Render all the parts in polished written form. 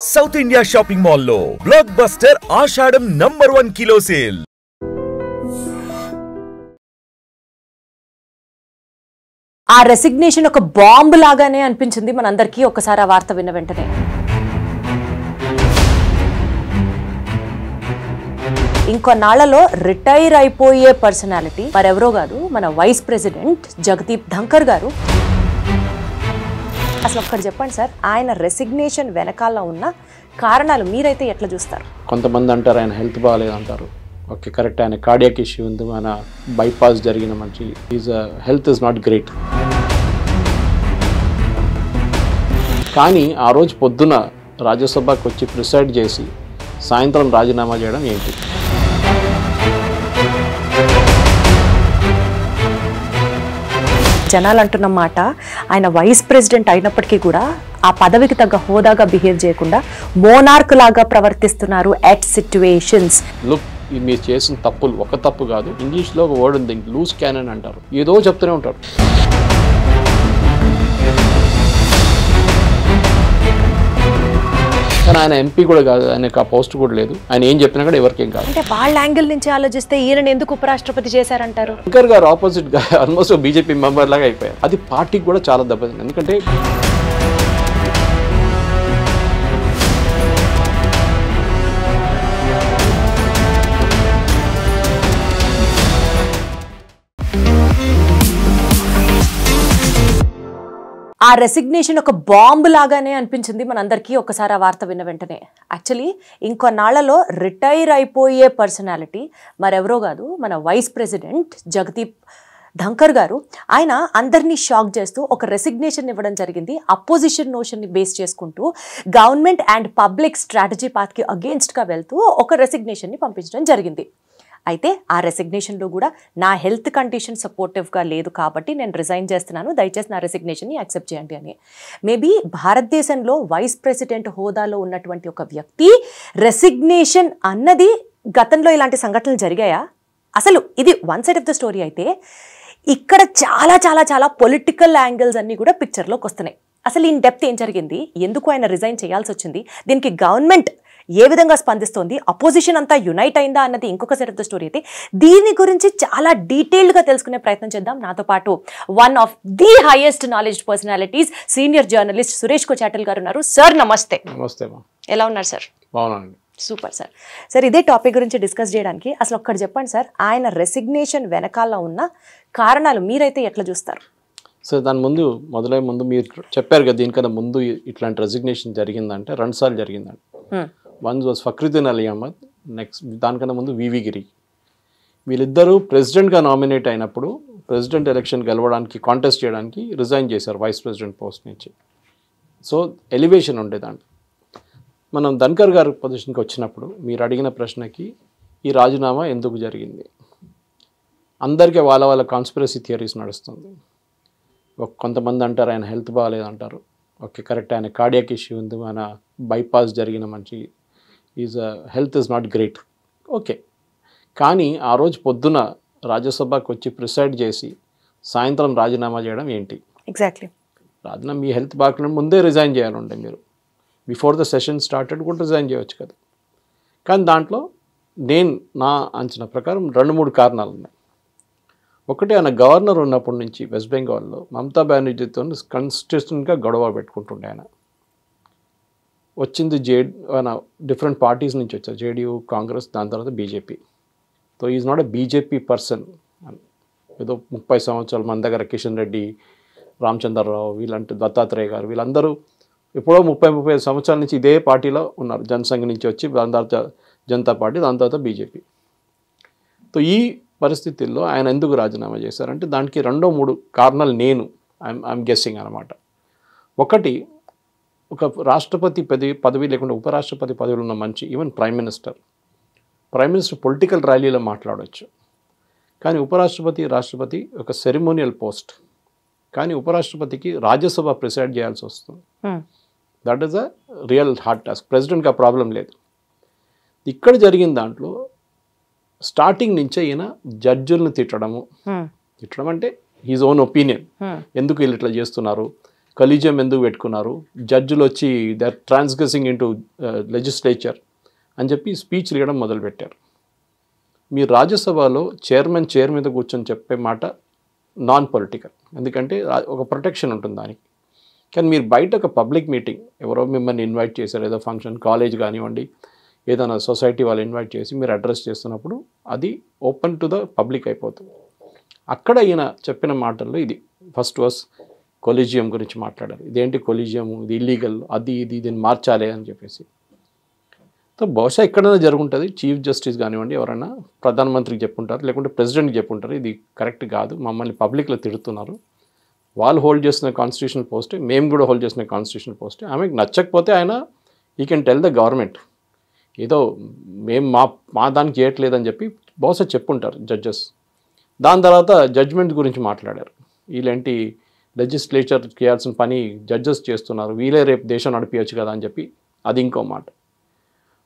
South India shopping mall లో block buster ఆషాఢం #1 kilo sale. ఆ resignation ఒక బాంబు లాగానే అనిపించింది మనందరికీ ఒకసారి ఆ వార్త విన్న వెంటనే. ఇంకొన్నాళ్లలో రిటైర్ అయిపోయే పర్సనాలిటీ మరెవరో కాదు, మన వైస్ ప్రెసిడెంట్ జగదీప్ ధంకర్ గారు. అసలు ఒక్కటి చెప్పండి సార్, ఆయన రెసిగ్నేషన్ వెనకాల ఉన్న కారణాలు మీరైతే ఎట్లా చూస్తారు? కొంతమంది అంటారు ఆయన హెల్త్ బాగాలేదు అంటారు. ఓకే, కరెక్ట్, ఆయన కార్డియాక్ ఇష్యూ ఉంది, మన బైపాస్ జరిగిన మంచి హెల్త్ ఇస్ నాట్ గ్రేట్. కానీ ఆ రోజు పొద్దున రాజ్యసభకు వచ్చి ప్రిసైడ్ చేసి సాయంత్రం రాజీనామా చేయడం ఏంటి? జనాలు అంటున్న మాట, ఆయన వైస్ ప్రెసిడెంట్ అయినప్పటికీ కూడా ఆ పదవికి తగ్గ హోదాగా బిహేవ్ చేయకుండా మోనార్క్ లాగా ప్రవర్తిస్తున్నారు ఎట్ సిచ్యువేషన్స్. లుక్, మీరు చేసిన తప్పులు ఒక తప్పు కాదు. ఇంగ్లీష్లో ఒక వర్డ్ ఉంది, లూజ్ క్యానన్ అంటారు. ఏదో చెప్తూనే ఉంటారు. కానీ ఆయన ఎంపీ కూడా కాదు, ఆయనకు ఆ పోస్ట్ కూడా లేదు. ఆయన ఏం చెప్పినా కూడా ఎవరికేం కాదు. అంటే వాళ్ళ యాంగిల్ నుంచి ఆలోచిస్తే ఈయనని ఎందుకు ఉపరాష్ట్రపతి చేశారంటారు? శంకర్ గారు ఆపోజిట్ గా ఆల్మోస్ట్ బీజేపీ మెంబర్ లాగా అయిపోయారు. అది పార్టీకి కూడా చాలా దెబ్బతింది. ఎందుకంటే ఆ రెసిగ్నేషన్ ఒక బాంబు లాగానే అనిపించింది మనందరికీ ఒకసారి ఆ వార్త విన్న వెంటనే. యాక్చువల్లీ ఇంకొన్నాళ్లలో రిటైర్ అయిపోయే పర్సనాలిటీ మరెవరో కాదు, మన వైస్ ప్రెసిడెంట్ జగదీప్ ధంకర్ గారు. ఆయన అందరినీ షాక్ చేస్తూ ఒక రెసిగ్నేషన్ ఇవ్వడం జరిగింది. అపోజిషన్ నోషన్ని బేస్ చేసుకుంటూ గవర్నమెంట్ అండ్ పబ్లిక్ స్ట్రాటజీ పాత్కి అగేన్స్ట్గా వెళ్తూ ఒక రెసిగ్నేషన్ని పంపించడం జరిగింది. అయితే ఆ రెసిగ్నేషన్లో కూడా నా హెల్త్ కండిషన్ సపోర్టివ్గా లేదు కాబట్టి నేను రిజైన్ చేస్తున్నాను, దయచేసి నా రెసిగ్నేషన్ని యాక్సెప్ట్ చేయండి అని. మేబీ భారతదేశంలో వైస్ ప్రెసిడెంట్ హోదాలో ఉన్నటువంటి ఒక వ్యక్తి రెసిగ్నేషన్ అన్నది గతంలో ఇలాంటి సంఘటనలు జరిగాయా? అసలు ఇది one side of the story అయితే ఇక్కడ చాలా చాలా చాలా పొలిటికల్ యాంగిల్స్ అన్నీ కూడా పిక్చర్లోకి వస్తున్నాయి. అసలు ఇన్ డెప్త్ ఏం జరిగింది, ఎందుకు ఆయన రిజైన్ చేయాల్సి వచ్చింది, దీనికి గవర్నమెంట్ ఏ విధంగా స్పందిస్తోంది, అపోజిషన్ అంతా యునైట్ అయిందా అన్నది ఇంకొక సైడ్ ఆఫ్ ద స్టోరీ అయితే దీని గురించి చాలా డీటెయిల్డ్గా తెలుసుకునే ప్రయత్నం చేద్దాం. నాతో పాటు one of the highest knowledge personalities, senior journalist Suresh Kochattil గారు ఉన్నారు. సార్ నమస్తే. నమస్తే. ఎలా ఉన్నారు సార్? బాగున్నానండి. Super sir. సార్, ఇదే టాపిక్ గురించి డిస్కస్ చేయడానికి అసలు ఒక్కటి చెప్పండి సార్, ఆయన రెసిగ్నేషన్ వెనకాల ఉన్న కారణాలు మీరైతే ఎట్లా చూస్తారు? సార్, దాని మొదలై ముందు మీరు చెప్పారు కదా, దీనికన్నా ముందు ఇట్లాంటి రెసిగ్నేషన్ జరిగిందంటే 2 సార్లు జరిగిందండి. One was Fakhruddin Ali Ahmed, next దానికన్నా ముందు వివి గిరి. వీళ్ళిద్దరూ ప్రెసిడెంట్గా నామినేట్ అయినప్పుడు ప్రెసిడెంట్ ఎలక్షన్ గెలవడానికి కాంటెస్ట్ చేయడానికి రిజైన్ చేశారు వైస్ ప్రెసిడెంట్ పోస్ట్ నుంచి. సో ఎలివేషన్ ఉండేదాంట్లో. మనం ధన్కర్ గారి పొజిషన్కి వచ్చినప్పుడు మీరు అడిగిన ప్రశ్నకి ఈ రాజీనామా ఎందుకు జరిగింది, అందరికీ వాళ్ళ కాన్స్పిరసీ థియరీస్ నడుస్తుంది. కొంతమంది అంటారు ఆయన హెల్త్ బాగాలేదు అంటారు. ఓకే, కరెక్ట్, ఆయన కార్డియాక్ ఇష్యూ ఉంది, మన బైపాస్ జరిగిన మంచి health is not great. Okay, కానీ ఆ రోజు పొద్దున రాజ్యసభకు వచ్చి ప్రిసైడ్ చేసి సాయంత్రం రాజీనామా చేయడం ఏంటి? ఎగ్జాక్ట్లీ, రాజీనామా మీ హెల్త్ బాగాలేకుండా ముందే రిజైన్ చేయాలంటే మీరు బిఫోర్ ద సెషన్ స్టార్టెడ్ కూడా రిజైన్ చేయవచ్చు కదా. కానీ దాంట్లో నా అంచనా ప్రకారం 2-3 కారణాలు ఉన్నాయి. ఒకటి, ఆయన గవర్నర్ ఉన్నప్పటి నుంచి వెస్ట్ బెంగాల్లో మమతా బెనర్జీతో కన్స్టిట్యూషన్గా గొడవ పెట్టుకుంటుండే. ఆయన వచ్చింది ఆయన డిఫరెంట్ పార్టీస్ నుంచి వచ్చారు, జేడీయూ, కాంగ్రెస్, దాని తర్వాత BJP. So is not a BJP person. ఏదో 30 సంవత్సరాలు మన దగ్గర కిషన్ రెడ్డి, రామచంద్రరావు, వీళ్ళంటే దత్తాత్రేయ గారు, వీళ్ళందరూ ఎప్పుడో 30-35 సంవత్సరాల నుంచి ఇదే పార్టీలో ఉన్నారు. జనసంఘ్ నుంచి వచ్చి దాని తర్వాత జనతా పార్టీ, దాని తర్వాత బీజేపీ. సో ఈ పరిస్థితుల్లో ఆయన ఎందుకు రాజీనామా చేశారంటే దానికి 2-3 కారణాలు ఐఎమ్ గెస్సింగ్ అనమాట. ఒకటి, ఒక రాష్ట్రపతి పదవి లేకుండా ఉపరాష్ట్రపతి పదవిలో ఉన్న మంచి ఈవెన్ ప్రైమ్ మినిస్టర్ పొలిటికల్ ర్యాలీలో మాట్లాడవచ్చు. కానీ ఉపరాష్ట్రపతి, రాష్ట్రపతి ఒక సెరిమోనియల్ పోస్ట్. కానీ ఉపరాష్ట్రపతికి రాజ్యసభ ప్రిసైడ్ చేయాల్సి వస్తుంది. That is a real hard task. ప్రెసిడెంట్కి ఆ ప్రాబ్లం లేదు. ఇక్కడ జరిగిన దాంట్లో స్టార్టింగ్ నుంచే ఈయన జడ్జులను తిట్టడం అంటే హీజ్ ఓన్ ఒపీనియన్, ఎందుకు వీళ్ళు ఇట్లా చేస్తున్నారు, కొలీజియం ఎందుకు పెట్టుకున్నారు, జడ్జిలు వచ్చి దే ఆర్ ట్రాన్స్గ్రెసింగ్ ఇంటూ లెజిస్లేచర్ అని చెప్పి స్పీచ్లు ఇవ్వడం మొదలుపెట్టారు. మీ రాజ్యసభలో చైర్ మీద కూర్చొని చెప్పే మాట నాన్ పొలిటికల్, ఎందుకంటే ఒక ప్రొటెక్షన్ ఉంటుంది దానికి. కానీ మీరు బయట ఒక పబ్లిక్ మీటింగ్, ఎవరో మిమ్మల్ని ఇన్వైట్ చేశారు, ఏదో ఫంక్షన్, కాలేజ్ కానివ్వండి, ఏదైనా సొసైటీ వాళ్ళు ఇన్వైట్ చేసి మీరు అడ్రస్ చేస్తున్నప్పుడు అది ఓపెన్ టు ద పబ్లిక్ అయిపోతుంది. అక్కడ ఈయన చెప్పిన మాటల్లో ఇది ఫస్ట్ వాస్ కొలీజియం గురించి మాట్లాడారు. ఇదేంటి కొలీజియం, ఇది ఇల్లీగల్, అది దీన్ని మార్చాలి అని చెప్పేసి. సో బహుశా ఎక్కడైనా జరుగుంటుంది, చీఫ్ జస్టిస్ కానివ్వండి, ఎవరైనా ప్రధానమంత్రికి చెప్పుంటారు, లేకుంటే ప్రెసిడెంట్కి చెప్పుంటారు, ఇది కరెక్ట్ కాదు, మమ్మల్ని పబ్లిక్లో తిడుతున్నారు, వాళ్ళు హోల్డ్ చేసిన కాన్స్టిట్యూషనల్ పోస్టే, మేము కూడా హోల్డ్ చేసిన కాన్స్టిట్యూషనల్ పోస్టే, ఆమెకు నచ్చకపోతే ఆయన ఈ కెన్ టెల్ ద గవర్నమెంట్, ఏదో మేము మా దానికి చేయట్లేదని చెప్పి బహుశా చెప్పుంటారు జడ్జెస్. దాని తర్వాత జడ్జ్మెంట్ గురించి మాట్లాడారు. వీళ్ళేంటి లెజిస్లేచర్ చేయాల్సిన పని జడ్జెస్ చేస్తున్నారు, వీళ్ళే రేపు దేశం నడిపించచ్చు కదా అని చెప్పి అది ఇంకో మాట.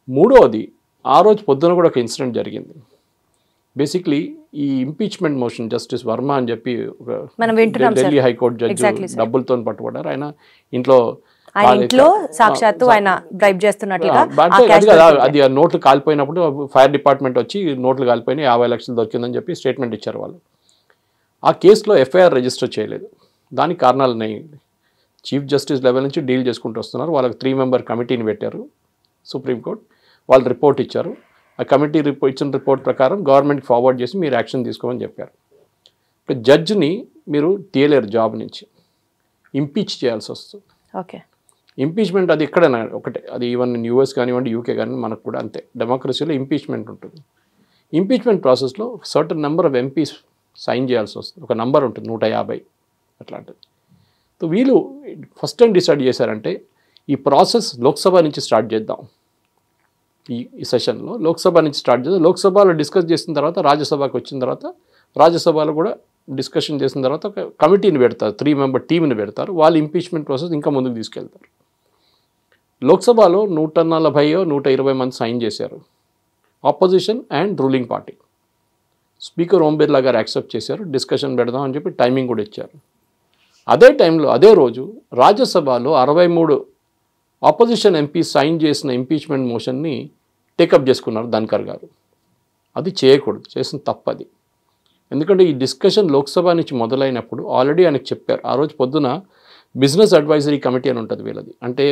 మూడోది, ఆ రోజు పొద్దున కూడా ఒక ఇన్సిడెంట్ జరిగింది. బేసిక్లీ ఈ ఇంపీచ్మెంట్ మోషన్ జస్టిస్ వర్మ అని చెప్పి ఢిల్లీ హైకోర్టు జడ్జి డబ్బులతో పట్టుబడ్డారు. ఆయన ఇంట్లో సాక్షాత్తు ఆయన బ్రైబ్ చేస్తున్నట్లుగా అది నోట్లు కాలిపోయినప్పుడు ఫైర్ డిపార్ట్మెంట్ వచ్చి నోట్లు కాలిపోయినాయి, 50 లక్షలు దొరికిందని చెప్పి స్టేట్మెంట్ ఇచ్చారు వాళ్ళు. ఆ కేసులో ఎఫ్ఐఆర్ రిజిస్టర్ చేయలేదు. దానికి కారణాలు ఉన్నాయి. చీఫ్ జస్టిస్ లెవెల్ నుంచి డీల్ చేసుకుంటూ వస్తున్నారు. వాళ్ళకి 3 మెంబర్ కమిటీని పెట్టారు సుప్రీంకోర్టు. వాళ్ళు రిపోర్ట్ ఇచ్చారు. ఆ కమిటీ ఇచ్చిన రిపోర్ట్ ప్రకారం గవర్నమెంట్కి ఫార్వర్డ్ చేసి మీరు యాక్షన్ తీసుకోమని చెప్పారు. ఇప్పుడు జడ్జిని మీరు తీయలేరు జాబ్ నుంచి, ఇంపీచ్ చేయాల్సి వస్తుంది. ఓకే, ఇంపీచ్మెంట్ అది ఎక్కడైనా ఒకటే, అది ఈవెన్ యూఎస్ కానివ్వండి, యూకే కానివ్వండి, మనకు కూడా అంతే. డెమోక్రసీలో ఇంపీచ్మెంట్ ఉంటుంది. ఇంపీచ్మెంట్ ప్రాసెస్లో certain number of MPs sign చేయాల్సి వస్తుంది. ఒక నెంబర్ ఉంటుంది, 150 అట్లాంటిది. సో వీళ్ళు ఫస్ట్ టైం డిసైడ్ చేశారంటే ఈ ప్రాసెస్ లోక్సభ నుంచి స్టార్ట్ చేద్దాం, ఈ సెషన్లో లోక్సభ నుంచి స్టార్ట్ చేద్దాం. లోక్సభలో డిస్కస్ చేసిన తర్వాత రాజ్యసభకు వచ్చిన తర్వాత రాజ్యసభలో కూడా డిస్కషన్ చేసిన తర్వాత ఒక కమిటీని పెడతారు, 3 మెంబర్ టీంని పెడతారు. వాళ్ళు ఇంపీచ్మెంట్ ప్రాసెస్ ఇంకా ముందుకు తీసుకెళ్తారు. లోక్సభలో 140-120 మంది సైన్ చేశారు, opposition and ruling party. Speaker Om Birla గారు యాక్సెప్ట్ చేశారు, డిస్కషన్ పెడదాం అని చెప్పి టైమింగ్ కూడా ఇచ్చారు. అదే టైంలో అదే రోజు రాజ్యసభలో 63 ఆపోజిషన్ ఎంపీ సైన్ చేసిన ఇంపీచ్మెంట్ మోషన్ని టేకప్ చేసుకున్నారు ధన్కర్ గారు. అది చేయకూడదు, చేసిన తప్పది. ఎందుకంటే ఈ డిస్కషన్ లోక్సభ నుంచి మొదలైనప్పుడు ఆల్రెడీ ఆయనకు చెప్పారు. ఆ రోజు పొద్దున బిజినెస్ అడ్వైజరీ కమిటీ అని ఉంటుంది వీళ్ళది. అంటే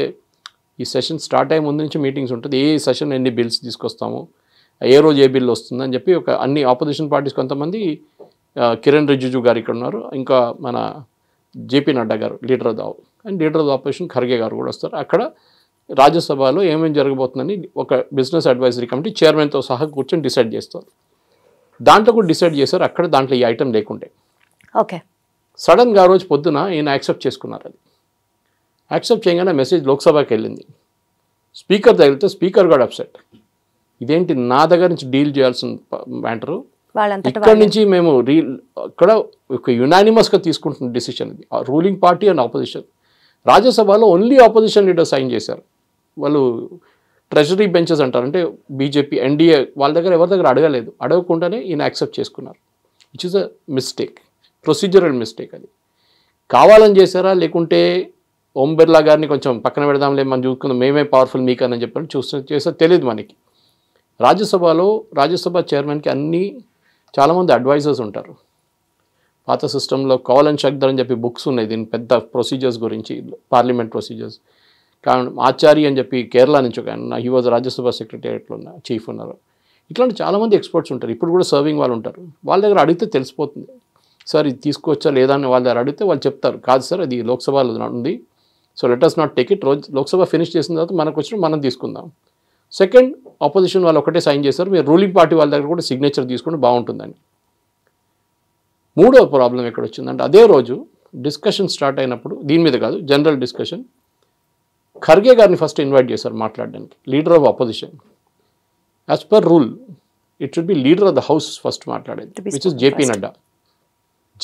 ఈ సెషన్ స్టార్ట్ అయ్యే ముందు నుంచి మీటింగ్స్ ఉంటుంది, ఏ సెషన్ ఎన్ని బిల్స్ తీసుకొస్తాము, ఏ రోజు ఏ బిల్ వస్తుందని చెప్పి ఒక అన్ని ఆపోజిషన్ పార్టీస్ కొంతమంది, కిరణ్ రిజిజు గారు ఇక్కడ ఉన్నారు, ఇంకా మన జేపీ నడ్డా గారు leader of the and leader of the opposition Kharge గారు కూడా వస్తారు. అక్కడ రాజ్యసభలో ఏమేమి జరగబోతుందని ఒక బిజినెస్ అడ్వైజరీ కమిటీ చైర్మన్తో సహా కూర్చొని డిసైడ్ చేస్తారు. దాంట్లో కూడా డిసైడ్ చేశారు. అక్కడ దాంట్లో ఈ ఐటమ్ లేకుండే. ఓకే, సడన్గా ఆ రోజు పొద్దున ఈయన యాక్సెప్ట్ చేసుకున్నారు. అది యాక్సెప్ట్ చేయగానే మెసేజ్ లోక్సభకి వెళ్ళింది. స్పీకర్ తగిలితే స్పీకర్ కూడా అప్సెట్. ఇదేంటి నా దగ్గర నుంచి డీల్ చేయాల్సిన మ్యాటరు, ఇక్కడ నుంచి మేము ఇక్కడ ఒక యునానిమస్గా తీసుకుంటున్న డిసిషన్ ఇది, రూలింగ్ పార్టీ అండ్ ఆపోజిషన్. రాజ్యసభలో ఓన్లీ ఆపోజిషన్ లీడర్ సైన్ చేశారు. వాళ్ళు ట్రెజరీ బెంచెస్ అంటారు, అంటే బీజేపీ ఎన్డీఏ వాళ్ళ దగ్గర ఎవరి దగ్గర అడగలేదు. అడగకుండానే ఈయన యాక్సెప్ట్ చేసుకున్నారు, which is a mistake, procedural mistake. అది కావాలని చేశారా, లేకుంటే ఓం బిర్లా గారిని కొంచెం పక్కన పెడదాంలే మనం చూసుకుందాం, మేమే పవర్ఫుల్ మీకని చెప్పని చేస్తే తెలియదు మనకి. రాజ్యసభ చైర్మన్కి చాలామంది అడ్వైజర్స్ ఉంటారు. పాత సిస్టంలో కౌల్ అండ్ షక్దర్ అని చెప్పి బుక్స్ ఉన్నాయి దీని పెద్ద ప్రొసీజర్స్ గురించి, పార్లమెంట్ ప్రొసీజర్స్. కానీ ఆచార్య అని చెప్పి కేరళ నుంచి ఒక హీ వాజ్ రాజ్యసభ సెక్రటేరియట్లో ఉన్న చీఫ్ ఉన్నారు. ఇట్లాంటి చాలామంది ఎక్స్పర్ట్స్ ఉంటారు. ఇప్పుడు కూడా సర్వింగ్ వాళ్ళు ఉంటారు. వాళ్ళ దగ్గర అడిగితే తెలిసిపోతుంది, సార్ ఇది తీసుకోవచ్చా లేదా అని వాళ్ళ దగ్గర అడిగితే వాళ్ళు చెప్తారు, కాదు సార్ అది లోక్సభలో ఉంది, so let us not take it. Lok Sabha finish చేసిన తర్వాత మనకు వచ్చిన మనం తీసుకుందాం. సెకండ్, ఆపోజిషన్ వాళ్ళు ఒకటే సైన్ చేశారు, మీరు రూలింగ్ పార్టీ వాళ్ళ దగ్గర కూడా సిగ్నేచర్ తీసుకుంటే బాగుంటుందని. మూడో ప్రాబ్లం ఎక్కడ వచ్చిందంటే అదే రోజు డిస్కషన్ స్టార్ట్ అయినప్పుడు, దీని మీద కాదు జనరల్ డిస్కషన్, ఖర్గే గారిని ఫస్ట్ ఇన్వైట్ చేశారు మాట్లాడడానికి, leader of opposition. As per rule it should be leader of the house first మాట్లాడేది, which is JP Nadda.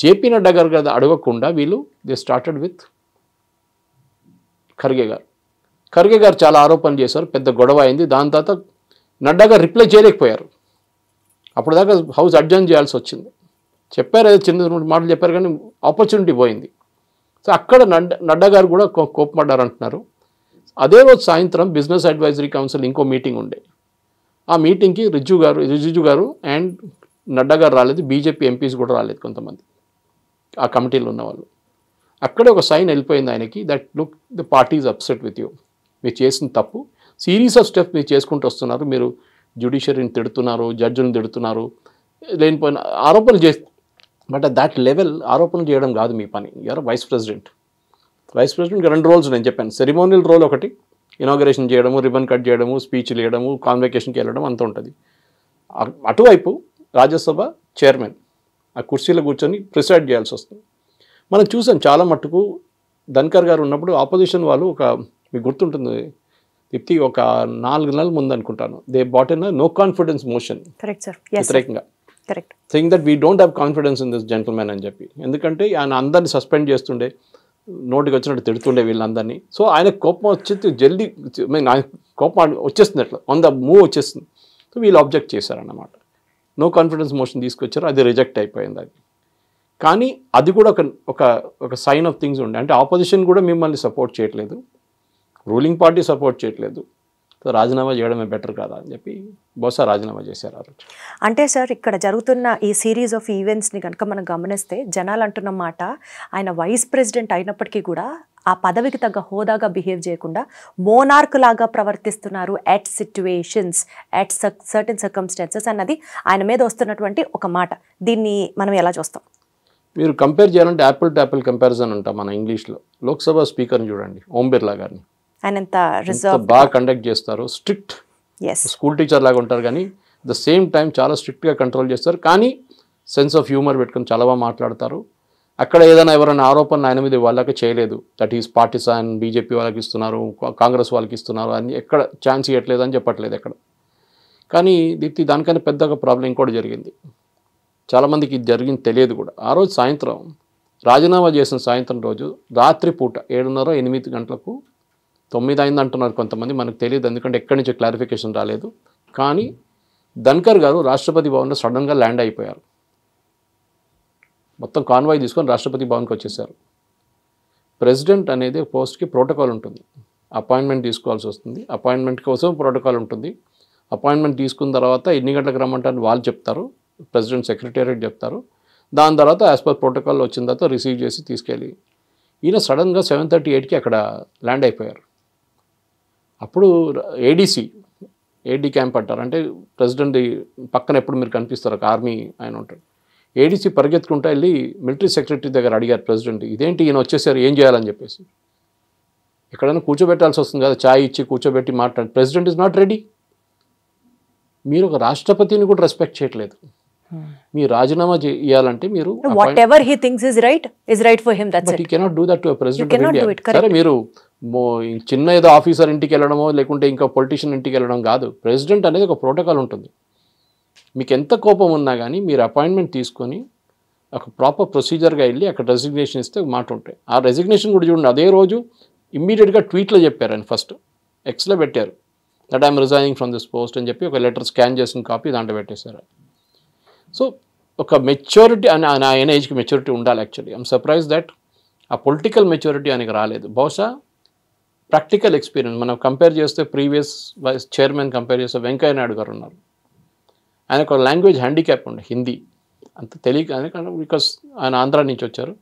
JP Nadda గారు కదా అడగకుండా వీళ్ళు దే స్టార్టెడ్ విత్ ఖర్గే గారు. ఖర్గే గారు చాలా ఆరోపణలు చేశారు, పెద్ద గొడవ అయింది. దాని తర్వాత నడ్డా గారు రిప్లై చేయలేకపోయారు. అప్పుడు దాకా హౌస్ అడ్జర్న్ చేయాల్సి వచ్చింది. చెప్పారు, ఏదో చిన్న మాటలు చెప్పారు, కానీ ఆపర్చునిటీ పోయింది. సో అక్కడ నడ్డా గారు కూడా కోపపడ్డారు అంటున్నారు. అదే రోజు సాయంత్రం బిజినెస్ అడ్వైజరీ కౌన్సిల్ ఇంకో మీటింగ్ ఉండే. ఆ మీటింగ్కి రిజిజు గారు అండ్ నడ్డా గారు రాలేదు, బీజేపీ ఎంపీస్ కూడా రాలేదు కొంతమంది ఆ కమిటీలో ఉన్నవాళ్ళు. అక్కడే ఒక సైన్ వెళ్ళిపోయింది ఆయనకి, that look the party is upset with you, మీరు చేసిన తప్పు, సిరీస్ ఆఫ్ స్టెప్స్ మీరు చేసుకుంటూ వస్తున్నారు, మీరు జ్యుడిషియరీని తిడుతున్నారు, జడ్జిని తిడుతున్నారు, లేనిపోయిన ఆరోపణలు బట్ అట్ దాట్ లెవెల్ ఆరోపణలు చేయడం కాదు మీ పని. యూఆర్ వైస్ ప్రెసిడెంట్ 2 రోల్స్ నేను చెప్పాను. సెరిమోనియల్ రోల్ ఒకటి, ఇనాగరేషన్ చేయడము, రిబన్ కట్ చేయడము, స్పీచ్లు ఇవ్వడము, కాన్వకేషన్కి వెళ్ళడం అంత ఉంటుంది. అటువైపు రాజ్యసభ చైర్మన్ ఆ కుర్చీలో కూర్చొని ప్రిసైడ్ చేయాల్సి వస్తుంది. మనం చూసాం చాలా మట్టుకు ధన్కర్ గారు ఉన్నప్పుడు ఆపోజిషన్ వాళ్ళు మీకు గుర్తుంటుంది దీప్తి, ఒక 4 నెలల ముందు అనుకుంటాను, they brought in no confidence motion వ్యతిరేకంగా, think that we don't have confidence in this gentlemen అని చెప్పి. ఎందుకంటే ఆయన అందరినీ సస్పెండ్ చేస్తుండే, నోటికి వచ్చినట్టు తిడుతుండే వీళ్ళందరినీ. సో ఆయన కోపం వచ్చి జల్దీ కోపం వచ్చేస్తుంది, అట్లా ఆన్ ద మూవ్ వచ్చేస్తుంది. సో వీళ్ళు ఆబ్జెక్ట్ చేశారన్నమాట, నో కాన్ఫిడెన్స్ మోషన్ తీసుకొచ్చారు, అది రిజెక్ట్ అయిపోయింది. అది కానీ అది కూడా ఒక సైన్ ఆఫ్ థింగ్స్ ఉండే, అంటే ఆపోజిషన్ కూడా మిమ్మల్ని సపోర్ట్ చేయట్లేదు, రూలింగ్ పార్టీ సపోర్ట్ చేయట్లేదు, సో రాజీనామా చేయడమే బెటర్ కదా అని చెప్పి బహుశా రాజీనామా చేశారు ఆ రోజు. అంటే సార్ ఇక్కడ జరుగుతున్న ఈ సిరీస్ ఆఫ్ ఈవెంట్స్ని కనుక మనం గమనిస్తే జనాలు అంటున్న మాట, ఆయన వైస్ ప్రెసిడెంట్ అయినప్పటికీ కూడా ఆ పదవికి తగ్గ హోదాగా బిహేవ్ చేయకుండా మోనార్క్ లాగా ప్రవర్తిస్తున్నారు at situations, at certain circumstances అన్నది ఆయన మీద వస్తున్నటువంటి ఒక మాట. దీన్ని మనం ఎలా చూస్తాం? మీరు కంపేర్ చేయాలంటే యాపిల్ టు యాపిల్ కంపారిజన్ అంటాం మన ఇంగ్లీష్లో. లోక్సభ స్పీకర్ని చూడండి, ఓం బిర్లా గారిని, ఆయన ఎంత రిజర్వ్ బాగా కండక్ట్ చేస్తారు, స్ట్రిక్ట్ స్కూల్ టీచర్ లాగా ఉంటారు, కానీ ద సేమ్ టైం చాలా స్ట్రిక్ట్గా కంట్రోల్ చేస్తారు, కానీ సెన్స్ ఆఫ్ హ్యూమర్ పెట్టుకొని చాలా బాగా మాట్లాడతారు. అక్కడ ఏదైనా ఎవరైనా ఆరోపణ ఆయన మీద వాళ్ళకి చేయలేదు, దట్ ఈస్ పార్టిసాన్, బీజేపీ వాళ్ళకి ఇస్తున్నారు, కాంగ్రెస్ వాళ్ళకి ఇస్తున్నారు అని ఎక్కడ ఛాన్స్ ఇవ్వట్లేదు అని చెప్పట్లేదు ఎక్కడ. కానీ దీప్తి దానికన్నా పెద్దగా ప్రాబ్లం ఇంకోటి జరిగింది, చాలామందికి ఇది జరిగింది తెలియదు కూడా. ఆ రోజు సాయంత్రం రాజీనామా చేసిన సాయంత్రం రోజు రాత్రి పూట 7:30-8 గంటలకు 9 అయింది అంటున్నారు కొంతమంది, మనకు తెలియదు ఎందుకంటే ఎక్కడి నుంచి క్లారిఫికేషన్ రాలేదు. కానీ ధన్కర్ గారు రాష్ట్రపతి భవన్లో సడన్గా ల్యాండ్ అయిపోయారు, మొత్తం కాన్వాయ్ తీసుకొని రాష్ట్రపతి భవన్కి వచ్చేసారు. ప్రెసిడెంట్ అనేది పోస్ట్కి ప్రోటోకాల్ ఉంటుంది, అపాయింట్మెంట్ తీసుకోవాల్సి వస్తుంది, అపాయింట్మెంట్ కోసం ప్రోటోకాల్ ఉంటుంది. అపాయింట్మెంట్ తీసుకున్న తర్వాత ఎన్ని గంటలకు రమ్మంటారని వాళ్ళు చెప్తారు, ప్రెసిడెంట్ సెక్రటేరియట్ చెప్తారు. దాని తర్వాత యాజ్ పర్ ప్రోటోకాల్ వచ్చిన తర్వాత రిసీవ్ చేసి తీసుకెళ్ళి, ఈయన సడన్గా 7:38కి అక్కడ ల్యాండ్ అయిపోయారు. అప్పుడు ఏడీ క్యాంప్ అంటారు, అంటే ప్రెసిడెంట్ పక్కన ఎప్పుడు మీరు కనిపిస్తారు, ఒక ఆర్మీ ఆయన ఉంటాడు. ఏడీసీ పరిగెత్తుకుంటూ వెళ్ళి మిలిటరీ సెక్రటరీ దగ్గర అడిగారు ప్రెసిడెంట్, ఇదేంటి ఈయన వచ్చేసారు ఏం చేయాలని చెప్పేసి. ఎక్కడైనా కూర్చోబెట్టాల్సి వస్తుంది కదా, ఛాయ్ ఇచ్చి కూర్చోబెట్టి మాట్లాడి, ప్రెసిడెంట్ ఈజ్ నాట్ రెడీ. మీరు ఒక రాష్ట్రపతిని కూడా రెస్పెక్ట్ చేయట్లేదు, మీ రాజీనామా చేయాలంటే మీరు whatever he thinks is right for him, that's it. You cannot do that to a president of India. సరే మీరు చిన్న ఏదో ఆఫీసర్ ఇంటికి వెళ్ళడమో లేకుంటే ఇంకా పొలిటీషియన్ ఇంటికి వెళ్ళడం కాదు, ప్రెసిడెంట్ అనేది ఒక ప్రోటోకాల్ ఉంటుంది. మీకు ఎంత కోపం ఉన్నా కానీ మీరు అపాయింట్మెంట్ తీసుకొని ఒక ప్రాపర్ ప్రొసీజర్గా వెళ్ళి అక్కడ రెసిగ్నేషన్ ఇస్తే ఒక మాట ఉంటాయి. ఆ రెసిగ్నేషన్ కూడా చూడండి, అదే రోజు ఇమ్మీడియట్గా ట్వీట్లో చెప్పారు ఆయన, ఫస్ట్ ఎక్స్లో పెట్టారు that I'm resigning from this post అని చెప్పి ఒక లెటర్ స్కాన్ చేసిన కాపీ దాంట్లో పెట్టేశారు. సో ఒక మెచ్యూరిటీ ఆయన ఏజ్కి మెచ్యూరిటీ ఉండాలి. యాక్చువల్లీ ఐఎమ్ సర్ప్రైజ్ దట్ ఆ పొలిటికల్ మెచ్యూరిటీ ఆయనకి రాలేదు. బహుశా ప్రాక్టికల్ ఎక్స్పీరియన్స్ మనం కంపేర్ చేస్తే ప్రీవియస్ వైస్ చైర్మన్ కంపేర్ చేస్తే వెంకయ్య నాయుడు గారు ఉన్నారు, ఆయనకు ఒక లాంగ్వేజ్ హ్యాండిక్యాప్ ఉండే, హిందీ అంత తెలియక, బికాస్ ఆయన ఆంధ్ర నుంచి వచ్చారు.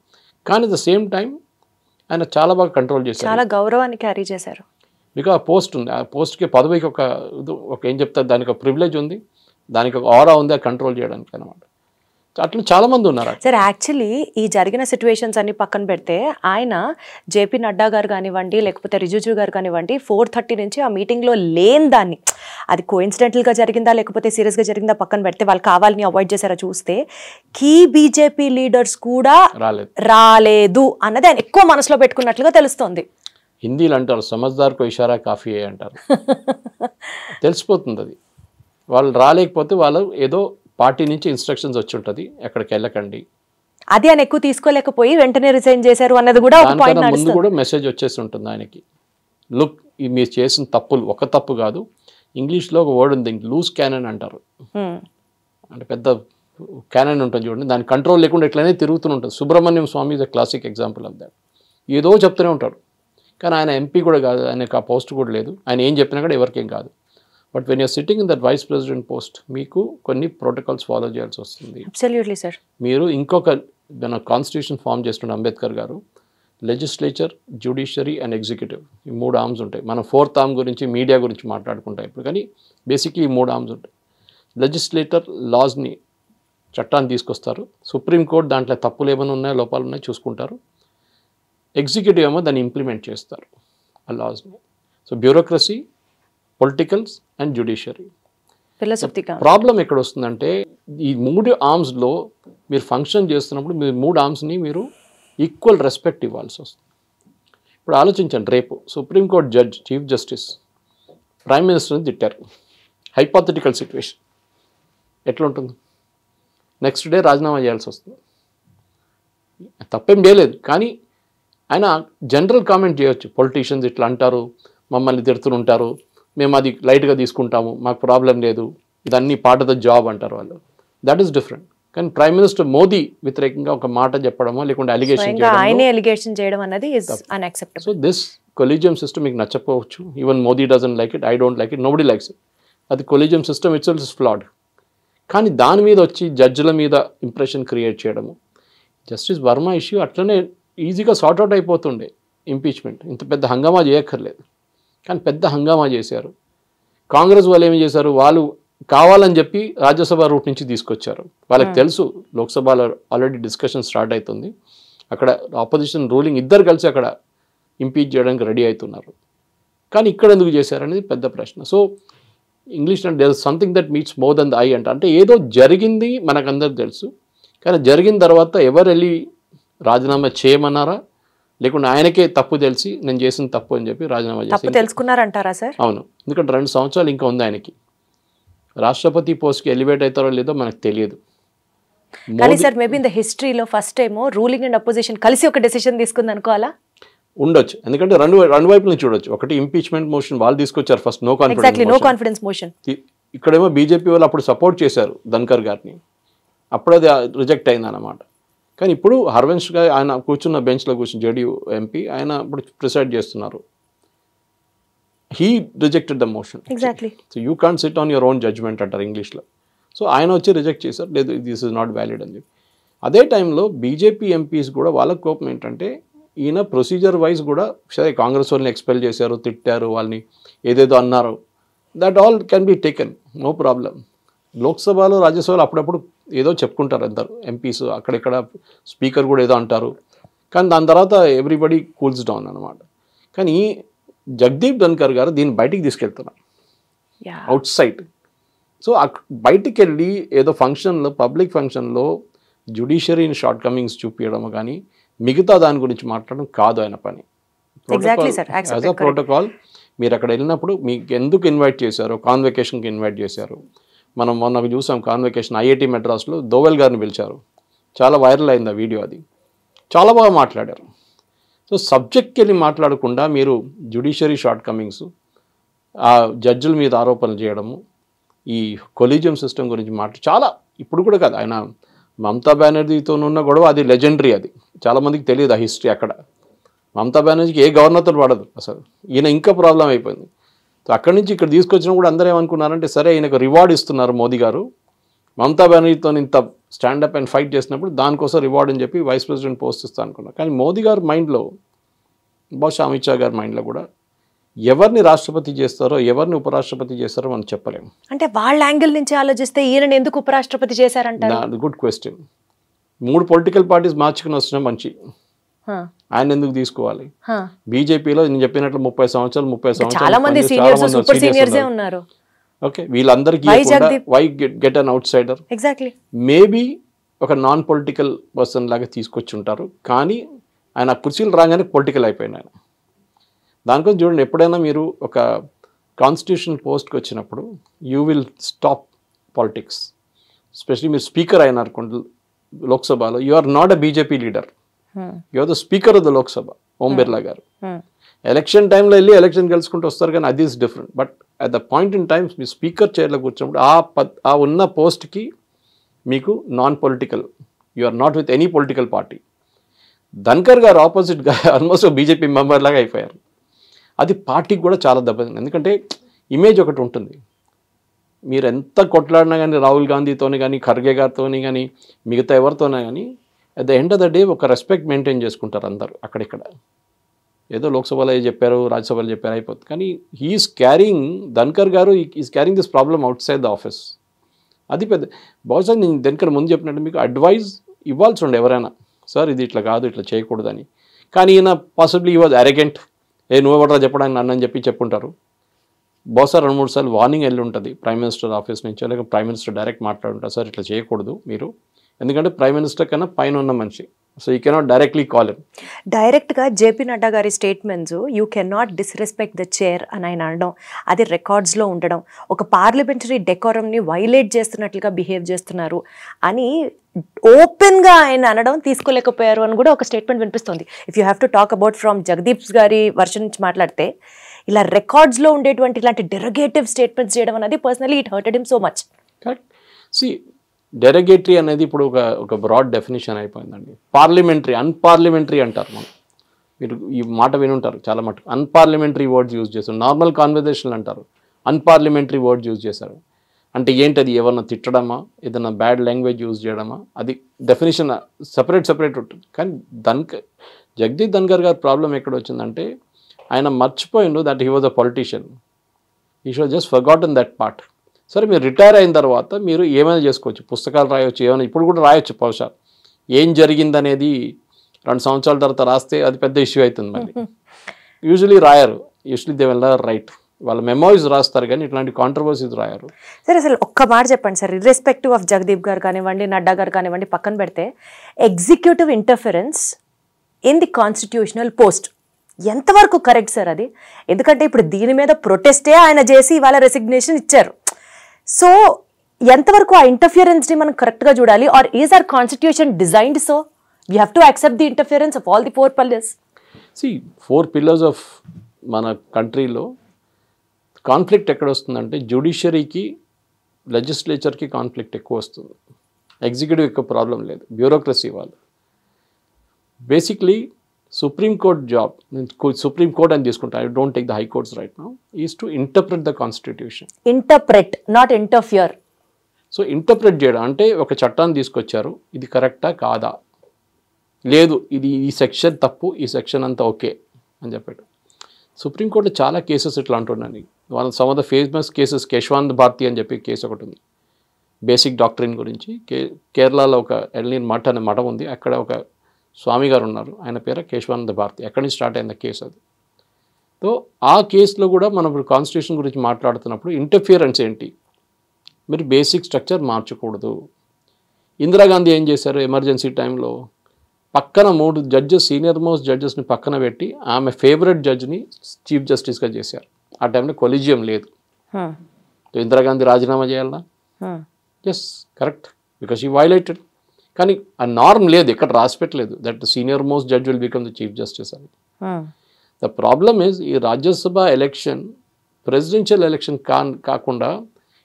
కానీ అట్ ద సేమ్ టైం ఆయన చాలా బాగా కంట్రోల్ చేశారు, చాలా గౌరవాన్ని క్యారీ చేశారు. బికాస్ ఆ పోస్ట్ ఉంది, ఆ పోస్ట్కి పదవికి ఒక ఏం చెప్తారు, దానికి ఒక ప్రివిలేజ్ ఉంది, దానికి ఒక ఆరా ఉంది ఆ కంట్రోల్ చేయడానికి అనమాట. అట్లా చాలామంది ఉన్నారు సార్. యాక్చువల్లీ ఈ జరిగిన సిచ్యువేషన్స్ అన్ని పక్కన పెడితే ఆయన జేపీ నడ్డా గారు కానివ్వండి లేకపోతే రిజిజు గారు కానివ్వండి 4:30 నుంచి ఆ మీటింగ్లో లేని దాన్ని, అది కోఇన్సిడెంటల్గా జరిగిందా లేకపోతే సీరియస్గా జరిగిందా పక్కన పెడితే వాళ్ళు కావాలని అవాయిడ్ చేశారా చూస్తే, కీ బీజేపీ లీడర్స్ కూడా రాలేదు అన్నది ఆయన ఎక్కువ మనసులో పెట్టుకున్నట్లుగా తెలుస్తోంది. హిందీలో అంటారు సమజ్దార్కో ఇషారా కాఫీ అంటారు, తెలిసిపోతుంది అది. వాళ్ళు రాలేకపోతే వాళ్ళు ఏదో పార్టీ నుంచి ఇన్స్ట్రక్షన్స్ వచ్చి ఉంటుంది, ఎక్కడికి వెళ్ళకండి, అది ఆయన ఎక్కువ తీసుకోలేకపోయి వెంటనే రిజైన్ చేశారు అన్నది కూడా ఒక పాయింట్ నడుస్తుంది. ముందు కూడా మెసేజ్ వచ్చేసి ఉంటుంది ఆయనకి, లుక్ మీరు చేసిన తప్పులు ఒక తప్పు కాదు, ఇంగ్లీష్లో ఒక వర్డ్ ఉంది లూజ్ క్యానన్ అంటారు, అంటే పెద్ద క్యానన్ ఉంటుంది చూడండి, దాని కంట్రోల్ లేకుండా ఎట్లనే తిరుగుతూ ఉంటుంది. Subrahmanyam Swamy is a classic example of that. ఏదో చెప్తూనే ఉంటాడు. కానీ ఆయన ఎంపీ కూడా కాదు, ఆయనకు ఆ పోస్ట్ కూడా లేదు. ఆయన ఏం చెప్పినా కూడా ఎవరికేం కాదు. But when you're sitting in that vice president post, మీకు కొన్ని ప్రోటోకాల్స్ ఫాలో చేయాల్సి వస్తుంది. Absolutely sir. మీరు ఇంకొక మన కాన్స్టిట్యూషన్ ఫామ్ చేస్తున్న అంబేద్కర్ గారు లెజిస్లేచర్, జ్యుడిషియరీ అండ్ ఎగ్జిక్యూటివ్, ఈ 3 ఆర్మ్స్ ఉంటాయి. మనం 4th ఆర్మ్ గురించి, మీడియా గురించి మాట్లాడుకుంటాం ఇప్పుడు, కానీ బేసిక్లీ ఈ 3 ఆర్మ్స్ ఉంటాయి. లెజిస్లేటర్ లాస్ని, చట్టాన్ని తీసుకొస్తారు. సుప్రీంకోర్టు దాంట్లో తప్పులు ఏమైనా ఉన్నాయో, లోపాలు ఉన్నాయో చూసుకుంటారు. ఎగ్జిక్యూటివ్ ఏమో దాన్ని ఇంప్లిమెంట్ చేస్తారు ఆ లాస్ని. So bureaucracy, politicals and judiciary. Problem ఎక్కడ వస్తుందంటే ఈ 3 ఆర్మ్స్లో మీరు ఫంక్షన్ చేస్తున్నప్పుడు మీరు 3 ఆర్మ్స్ని మీరు ఈక్వల్ రెస్పెక్ట్ ఇవ్వాల్సి వస్తుంది. ఇప్పుడు ఆలోచించండి, రేపు Supreme Court judge, chief justice prime మినిస్టర్ని తిట్టారు. హైపోథెటికల్ సిచ్యువేషన్ ఎట్లా ఉంటుంది? నెక్స్ట్ డే రాజీనామా చేయాల్సి వస్తుంది. తప్పేం చేయలేదు, కానీ ఆయన జనరల్ కామెంట్ చేయొచ్చు. పొలిటీషియన్స్ ఇట్లా అంటారు, మమ్మల్ని తిడుతుంటారు, మేము అది లైట్గా తీసుకుంటాము, మాకు ప్రాబ్లం లేదు, ఇదన్నీ పార్ట్ ఆఫ్ ద జాబ్ అంటారు వాళ్ళు. That is different. కానీ ప్రైమ్ మినిస్టర్ మోదీ వ్యతిరేకంగా ఒక మాట చెప్పడమో లేకుంటే అలిగేషన్ చేయడం అనేది unacceptable. So this collegium system మీకు నచ్చకపోవచ్చు. Even Modi doesn't like it, I don't like it, nobody likes it. అది collegium system itself is flawed. కానీ దాని మీద వచ్చి జడ్జిల మీద ఇంప్రెషన్ క్రియేట్ చేయడము, జస్టిస్ వర్మ ఇష్యూ అట్లనే ఈజీగా సార్ట్అవుట్ అయిపోతుండే. ఇంపీచ్మెంట్ ఇంత పెద్ద హంగామా చేయక్కర్లేదు, కానీ పెద్ద హంగామా చేశారు. కాంగ్రెస్ వాళ్ళు ఏమి చేశారు, వాళ్ళు కావాలని చెప్పి రాజ్యసభ రూట్ నుంచి తీసుకొచ్చారు. వాళ్ళకి తెలుసు లోక్సభలో ఆల్రెడీ డిస్కషన్ స్టార్ట్ అవుతుంది, అక్కడ ఆపోజిషన్ రూలింగ్ ఇద్దరు కలిసి అక్కడ ఇంపీచ్ చేయడానికి రెడీ అవుతున్నారు. కానీ ఇక్కడ ఎందుకు చేశారనేది పెద్ద ప్రశ్న. సో ఇంగ్లీష్లో there is something that meets more than the eye అంటే ఏదో జరిగింది మనకందరూ తెలుసు, కానీ జరిగిన తర్వాత ఎవరు వెళ్ళి రాజీనామా చేయమన్నారా, లేకుంటే ఆయనకే తప్పు తెలిసి నేను చేసిన తప్పు అని చెప్పి రాజీనామా చేసి తెలుసుకున్నారంటారా సార్? అవును, ఎందుకంటే 2 సంవత్సరాలు ఇంకా ఉంది ఆయనకి. రాష్ట్రపతి పోస్ట్కి ఎలివేట్ అవుతారో లేదో మనకు తెలియదు. కానీ సార్ మేబీ ఇన్ ద హిస్టరీలో first time ruling and opposition కలిసి ఒక డెసిషన్ తీసుకుంది అనుకోవాలా? ఉండొచ్చు, ఎందుకంటే రెండు వైపుల నుంచి చూడొచ్చు. ఒకటి ఇంపీచ్మెంట్ మోషన్ వాళ్ళు తీసుకొచ్చారు ఫస్ట్, నో కాన్ఫిడెన్స్ మోషన్. ఇక్కడేమో బీజేపీ వాళ్ళు అప్పుడు సపోర్ట్ చేశారు ధన్కర్ గారిని, అప్పుడు అది రిజెక్ట్ అయింది అన్నమాట. కానీ ఇప్పుడు హర్వంశ్ గారు ఆయన కూర్చున్న బెంచ్లో కూర్చుని జేడీయూ ఎంపీ, ఆయన ఇప్పుడు ప్రిసైడ్ చేస్తున్నారు. He rejected the motion. So you can't sit on your own judgement అంటారు ఇంగ్లీష్లో. సో ఆయన వచ్చి రిజెక్ట్ చేశారు, లేదు దిస్ ఇస్ నాట్ వ్యాలిడ్ అని చెప్పి. అదే టైంలో బీజేపీ ఎంపీస్ కూడా వాళ్ళ కోపం ఏంటంటే ఈయన ప్రొసీజర్ వైజ్ కూడా సరే కాంగ్రెస్ వాళ్ళని ఎక్స్పెల్ చేశారు, తిట్టారు, వాళ్ళని ఏదేదో అన్నారు, that all can be taken, no problem. లోక్సభలో రాజ్యసభలో అప్పుడప్పుడు ఏదో చెప్పుకుంటారు అందరు ఎంపీస్, అక్కడిక్కడ స్పీకర్ కూడా ఏదో అంటారు, కానీ దాని తర్వాత ఎవ్రీబడి కూల్స్ డౌన్ అనమాట. కానీ జగదీప్ ధన్కర్ గారు దీన్ని బయటికి తీసుకెళ్తున్నారు అవుట్ సైడ్. సో బయటికి వెళ్ళి ఏదో ఫంక్షన్లో, పబ్లిక్ ఫంక్షన్లో జ్యుడిషియరీని షార్ట్ కమింగ్స్ చూపించడం కానీ మిగతా దాని గురించి మాట్లాడడం కాదు ఆయన పని. యాజ్ అ ప్రోటోకాల్ మీరు అక్కడ వెళ్ళినప్పుడు మీకు ఎందుకు ఇన్వైట్ చేశారో, కాన్వకేషన్కి ఇన్వైట్ చేశారు. మనం మొన్న చూసాం కాన్వకేషన్, ఐఐటి మెడ్రాస్లో దోవెల్ గారిని పిలిచారు, చాలా వైరల్ అయింది ఆ వీడియో, అది చాలా బాగా మాట్లాడారు. సో సబ్జెక్ట్కి వెళ్ళి మాట్లాడకుండా మీరు జ్యుడిషియరీ షార్ట్ కమింగ్స్, ఆ జడ్జిల మీద ఆరోపణలు చేయడము, ఈ కొలీజియం సిస్టమ్ గురించి చాలా ఇప్పుడు కూడా కాదు, ఆయన మమతా బెనర్జీతో ఉన్న గొడవ అది లెజెండరీ, అది చాలామందికి తెలియదు ఆ హిస్టరీ. అక్కడ మమతా బెనర్జీకి ఏ గవర్నర్తో పడదు అసలు, ఈయన ఇంకా ప్రాబ్లం అయిపోయింది. సో అక్కడి నుంచి ఇక్కడ తీసుకొచ్చినా కూడా అందరూ ఏమనుకున్నారంటే సరే ఈయనకు రివార్డ్ ఇస్తున్నారు మోదీ గారు, మమతా బెనర్జీతో ఇంత స్టాండప్ అండ్ ఫైట్ చేసినప్పుడు దానికోసం రివార్డ్ అని చెప్పి వైస్ ప్రెసిడెంట్ పోస్ట్ ఇస్తా అనుకున్నారు. కానీ మోదీ గారి మైండ్లో, బహుశా అమిత్ షా గారి మైండ్లో కూడా ఎవరిని రాష్ట్రపతి చేస్తారో, ఎవరిని ఉపరాష్ట్రపతి చేస్తారో మనం చెప్పలేము. అంటే వాళ్ళ యాంగిల్ నుంచి ఆలోచిస్తే ఈయన ఎందుకు ఉపరాష్ట్రపతి చేశారంటారు? Good question. 3 పొలిటికల్ పార్టీస్ మార్చుకుని వస్తున్నా మంచి, ఆయన ఎందుకు తీసుకోవాలి? బీజేపీలో నేను చెప్పినట్లు 30 సంవత్సరాలు చాలా మంది సీనియర్స్ ఉన్నారు. ఓకే, వీళ్ళందరికీ why get an outsider? Exactly. Maybe ఒక నాన్ పొలిటికల్ పర్సన్ లాగా తీసుకొచ్చి ఉంటారు, కానీ ఆయన కుర్చీలు రాగానే పొలిటికల్ అయిపోయింది ఆయన. దానికోసం చూడండి, ఎప్పుడైనా మీరు ఒక కాన్స్టిట్యూషన్ పోస్ట్కి వచ్చినప్పుడు you will stop politics. Especially మీరు స్పీకర్ అయినారు లోక్సభలో, you are not a BJP leader, you are the speaker of the Lok Sabha, ఓం బిర్లా గారు. ఎలక్షన్ టైంలో వెళ్ళి ఎలక్షన్ గెలుచుకుంటూ వస్తారు, కానీ అది is different. But at the point in times me speaker చైర్లో కూర్చున్నప్పుడు ఆ ఉన్న పోస్ట్కి మీకు non political, you are not with any political party, Dhankhar గారు ఆపోజిట్గా ఆల్మోస్ట్ బీజేపీ మెంబర్ లాగా అయిపోయారు. అది పార్టీకి కూడా చాలా దెబ్బతింది. ఎందుకంటే ఇమేజ్ ఒకటి ఉంటుంది. మీరు ఎంత కొట్లాడినా కానీ రాహుల్ గాంధీతోని కానీ ఖర్గే గారితో కానీ మిగతా ఎవరితోనే కానీ at the end of the day ఒక రెస్పెక్ట్ మెయింటైన్ చేసుకుంటారు అందరు అక్కడిక్కడ. ఏదో లోక్సభలో చెప్పారు, రాజ్యసభలో చెప్పారు అయిపోతుంది. కానీ హీఈస్ క్యారింగ్, ధన్కర్ గారు is carrying this problem out side the office. అది పెద్ద బహుశా నేను ధన్కర్ ముందు చెప్పినట్టు మీకు అడ్వైజ్ ఇవ్వాల్సి ఉండే ఎవరైనా, సార్ ఇది ఇట్లా కాదు ఇట్లా చేయకూడదని. కానీ ఈయన పాసిబ్లీ ఈ వాజ్ అరెగెంట్, నువ్వెవడరా చెప్పడానికి నన్ను అని చెప్పి చెప్పుంటారు. బహుశా 2-3 సార్లు వార్నింగ్ వెళ్ళి ఉంటుంది ప్రైమ్ మినిస్టర్ ఆఫీస్ నుంచి, లేక ప్రైమ్ మినిస్టర్ డైరెక్ట్ మాట్లాడుంటారు, సార్ ఇట్లా చేయకూడదు మీరు, ఎందుకంటే ప్రైమ్ మినిస్టర్ కన్నా పైన ఉన్న మనిషి, so you cannot directly call him. డైరెక్ట్గా జేపీ నడ్డా గారి statements you cannot disrespect the chair అని ఆయన అనడం, అది రికార్డ్స్లో ఉండడం, ఒక పార్లమెంటరీ డెకోరంని వైలేట్ చేస్తున్నట్లుగా బిహేవ్ చేస్తున్నారు అని ఓపెన్గా ఆయన అనడం తీసుకోలేకపోయారు అని కూడా ఒక స్టేట్మెంట్ వినిపిస్తుంది. If you have to talk about from Jagdeep గారి వర్షన్ నుంచి మాట్లాడితే, ఇలా రికార్డ్స్లో ఉండేటువంటి ఇలాంటి డెరగేటివ్ స్టేట్మెంట్స్ చేయడం అనేది personally it hurted him so much. Correct. See derogatory అనేది ఇప్పుడు ఒక బ్రాడ్ డెఫినేషన్ అయిపోయిందండి. పార్లమెంటరీ, అన్పార్లమెంటరీ అంటారు. మీరు ఈ మాట వినుంటారు చాలా మటుకు. అన్పార్లమెంటరీ వర్డ్స్ యూజ్ చేస్తారు. నార్మల్ కాన్వర్జేషన్ అంటారు, అన్పార్లమెంటరీ వర్డ్స్ యూజ్ చేశారు. అంటే ఏంటది, ఎవరన్నా తిట్టడమా, ఏదైనా బ్యాడ్ లాంగ్వేజ్ యూజ్ చేయడమా, అది డెఫినేషన్ సపరేట్ ఉంటుంది. కానీ జగదీప్ ధన్కర్ గారి ప్రాబ్లం ఎక్కడ వచ్చిందంటే, ఆయన మర్చిపోయిండు that he was a politician. He should just forgotten that part. సరే మీరు రిటైర్ అయిన తర్వాత మీరు ఏమైనా చేసుకోవచ్చు, పుస్తకాలు రాయొచ్చు, ఏమైనా ఇప్పుడు కూడా రాయొచ్చు. బహుశా ఏం జరిగిందనేది 2 సంవత్సరాల తర్వాత రాస్తే అది పెద్ద ఇష్యూ అవుతుంది. మళ్ళీ యూజువలీ రాయరు, యూజువలీ దే విల్ రైట్, వాళ్ళ మెమోరీస్ రాస్తారు కానీ ఇట్లాంటి కాంట్రవర్సీస్ రాయరు. సరే అసలు ఒక్క మాట చెప్పండి సార్, ఇర్రెస్పెక్టివ్ ఆఫ్ జగదీప్ గారు కానివ్వండి, నడ్డా గారు కానివ్వండి, పక్కన పెడితే executive interference in the constitutional post ఎంతవరకు కరెక్ట్ సార్ అది? ఎందుకంటే ఇప్పుడు దీని మీద ప్రొటెస్టే ఆయన చేసి ఇవాళ రెసిగ్నేషన్ ఇచ్చారు. సో ఎంతవరకు ఆ ఇంటర్ఫియరెన్స్ని మనం కరెక్ట్గా చూడాలి? Or is our constitution designed so we have to accept the interference of all the 4 pillars? See 4 pillars of మన కంట్రీలో కాన్ఫ్లిక్ట్ ఎక్కడ వస్తుందంటే, జ్యుడిషియరీకి లెజిస్లేచర్కి కాన్ఫ్లిక్ట్ ఎక్కువ వస్తుంది. ఎగ్జిక్యూటివ్ ఎక్కువ ప్రాబ్లం లేదు, బ్యూరోక్రసీ వాళ్ళు. Basically supreme court job, supreme court అని తీసుకుంటా, I don't take the high courts right now, is to interpret the constitution. Interpret, not interfere. So interpret చేయడం అంటే ఒక చట్టాన్ని తీసుకొచ్చారు, ఇది కరెక్టా కాదా, లేదు ఇది ఈ సెక్షన్ తప్పు, ఈ సెక్షన్ అంతా ఓకే అని చెప్పాడు. సుప్రీంకోర్టులో చాలా కేసెస్ ఇట్లా అంటున్నాను. వాళ్ళ some of the famous cases, Keshavanand Bharati అని చెప్పి కేసు ఒకటి ఉంది, బేసిక్ డాక్టరీన్ గురించి. కేరళలో ఒక ఎల్నీర్ మఠ్ అనే మఠం ఉంది, అక్కడ ఒక స్వామి గారు ఉన్నారు, ఆయన పేరు కేశవానంద భారతి. ఎక్కడి నుంచి స్టార్ట్ అయింది కేసు అది. సో ఆ కేసులో కూడా మనం ఇప్పుడు కాన్స్టిట్యూషన్ గురించి మాట్లాడుతున్నప్పుడు ఇంటర్ఫియరెన్స్ ఏంటి, మీరు బేసిక్ స్ట్రక్చర్ మార్చకూడదు. ఇందిరాగాంధీ ఏం చేశారు, ఎమర్జెన్సీ టైంలో పక్కన 3 జడ్జెస్, సీనియర్ మోస్ట్ జడ్జెస్ని పక్కన పెట్టి ఆమె ఫేవరెట్ జడ్జిని చీఫ్ జస్టిస్గా చేశారు. ఆ టైంలో కొలిజియం లేదు. ఇందిరాగాంధీ రాజీనామా చేయాలా? Yes, correct, because she violated. కానీ ఆ నార్మ్ లేదు, ఎక్కడ రాసి పెట్టలేదు that senior most judge will become the chief justice అని. ద ప్రాబ్లమ్ ఈజ్ ఈ రాజ్యసభ ఎలక్షన్ ప్రెసిడెన్షియల్ ఎలక్షన్ కాకుండా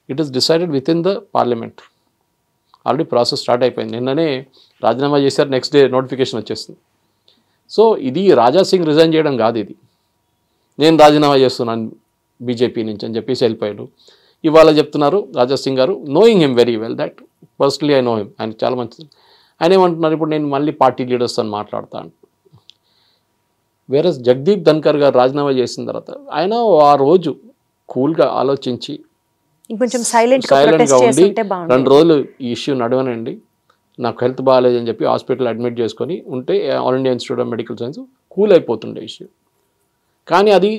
it is decided within the parliament. Already process start అయిపోయింది. నిన్ననే రాజీనామా చేశారు, నెక్స్ట్ డే నోటిఫికేషన్ వచ్చేస్తుంది. సో ఇది రాజా సింగ్ రిజైన్ చేయడం కాదు, ఇది నేను రాజీనామా చేస్తున్నాను బీజేపీ నుంచి అని చెప్పేసి వెళ్ళిపోయాడు. ఇవాళ చెప్తున్నారు రాజా సింగ్ గారు, knowing him very well, that personally I know him, ఆయన చాలా మంచిది. ఆయన ఏమంటున్నారు, ఇప్పుడు నేను మళ్ళీ పార్టీ లీడర్స్ అని మాట్లాడతాను. వేరే జగదీప్ ధన్కర్ గారు రాజీనామా చేసిన తర్వాత ఆయన ఆ రోజు కూల్గా ఆలోచించి కొంచెం సైలెంట్గా ఉండి 2 రోజులు ఈ ఇష్యూ నడవనండి, నాకు హెల్త్ బాగాలేదని చెప్పి హాస్పిటల్ అడ్మిట్ చేసుకొని ఉంటే all India institute of medical science cool అయిపోతుండే ఇష్యూ. కానీ అది